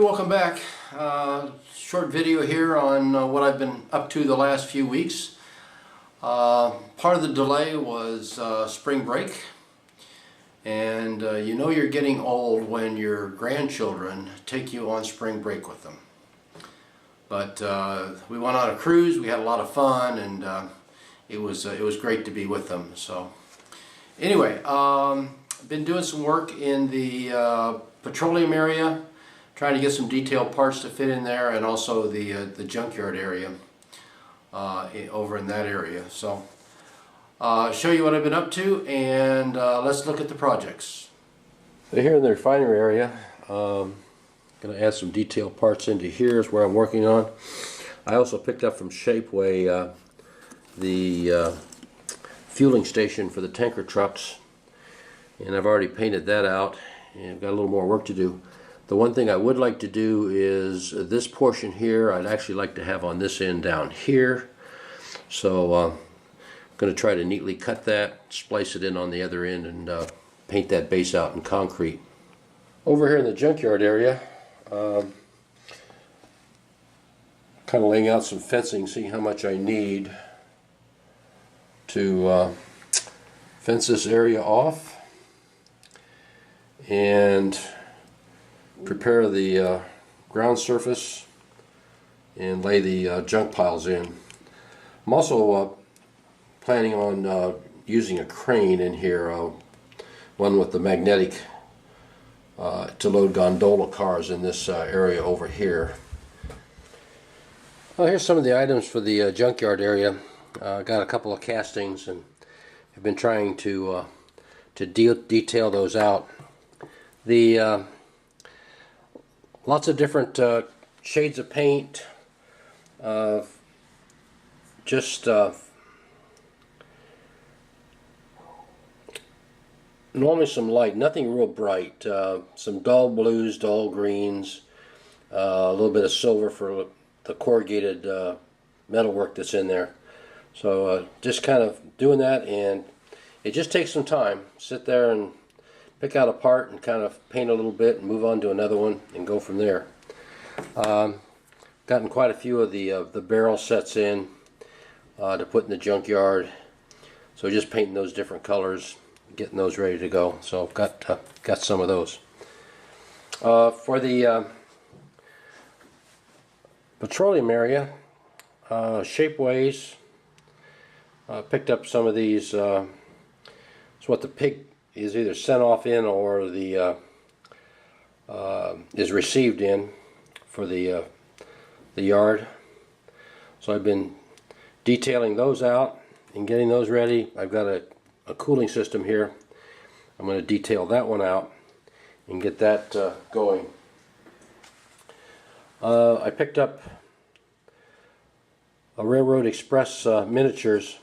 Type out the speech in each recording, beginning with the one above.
welcome back. Short video here on what I've been up to the last few weeks. Part of the delay was spring break, and you know you're getting old when your grandchildren take you on spring break with them. But we went on a cruise, we had a lot of fun, and it was great to be with them. So anyway, been doing some work in the petroleum area, trying to get some detailed parts to fit in there, and also the junkyard area over in that area. So show you what I've been up to, and let's look at the projects. So here in the refinery area, going to add some detailed parts into here is where I'm working on. I also picked up from Shapeway the fueling station for the tanker trucks, and I've already painted that out and I've got a little more work to do. The one thing I would like to do is this portion here I'd actually like to have on this end down here. So I'm going to try to neatly cut that, splice it in on the other end, and paint that base out in concrete. Over here in the junkyard area, kind of laying out some fencing, seeing how much I need to fence this area off and prepare the ground surface and lay the junk piles in. I'm also planning on using a crane in here, one with the magnetic to load gondola cars in this area over here. Well, here's some of the items for the junkyard area. Got a couple of castings and have been trying to detail those out. The lots of different shades of paint, just normally some light, nothing real bright, some dull blues, dull greens, a little bit of silver for the corrugated metalwork that's in there. So just kind of doing that, and it just takes some time. Sit there and pick out a part and kind of paint a little bit and move on to another one and go from there. Gotten quite a few of the barrel sets in to put in the junkyard, so just painting those different colors, getting those ready to go. So I've got some of those. For the petroleum area, Shapeways, picked up some of these. It's what the pig is either sent off in or the is received in for the yard. So I've been detailing those out and getting those ready. I've got a cooling system here. I'm going to detail that one out and get that going. I picked up a Railroad Express miniatures,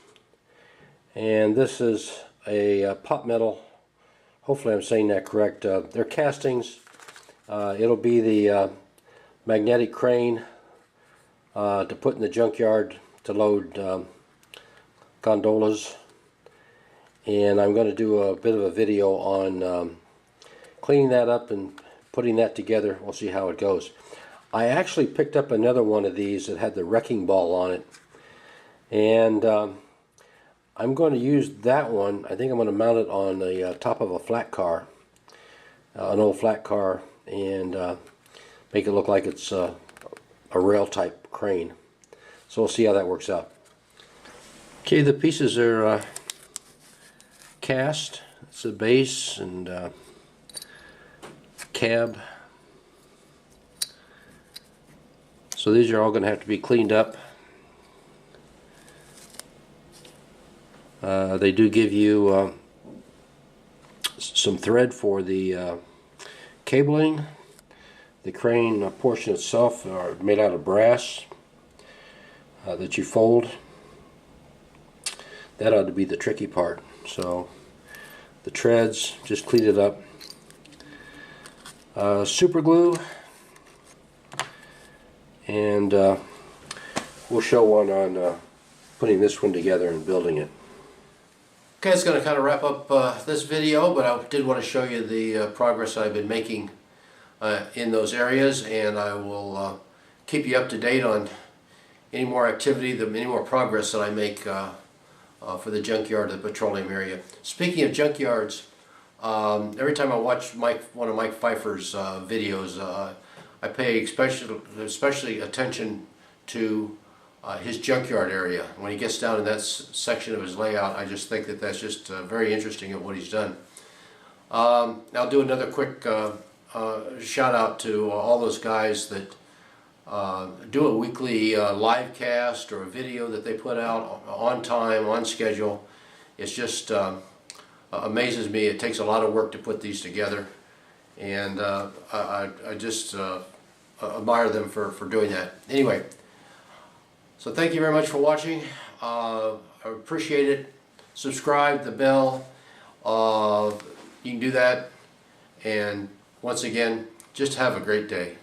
and this is a pot metal. Hopefully I'm saying that correct. They're castings. It'll be the magnetic crane to put in the junkyard to load gondolas. And I'm going to do a bit of a video on cleaning that up and putting that together. We'll see how it goes. I actually picked up another one of these that had the wrecking ball on it. And I'm going to use that one. I think I'm going to mount it on the top of a flat car, an old flat car, and make it look like it's a rail type crane. So we'll see how that works out. Okay, the pieces are cast. It's a base and cab. So these are all going to have to be cleaned up. They do give you some thread for the cabling. The crane portion itself are made out of brass that you fold. That ought to be the tricky part. So the treads, just clean it up. Super glue, and we'll show one on putting this one together and building it. Okay, it's going to kind of wrap up this video, but I did want to show you the progress I've been making in those areas, and I will keep you up to date on any more activity, any more progress that I make for the junkyard of the petroleum area. Speaking of junkyards, every time I watch one of Mike Pfeiffer's videos, I pay especially attention to his junkyard area. When he gets down in that section of his layout, I just think that that's just very interesting at what he's done. I'll do another quick shout out to all those guys that do a weekly live cast or a video that they put out on time, on schedule. It's just amazes me. It takes a lot of work to put these together, and I just admire them for doing that. Anyway, so thank you very much for watching. I appreciate it. Subscribe, the bell. You can do that. And once again, just have a great day.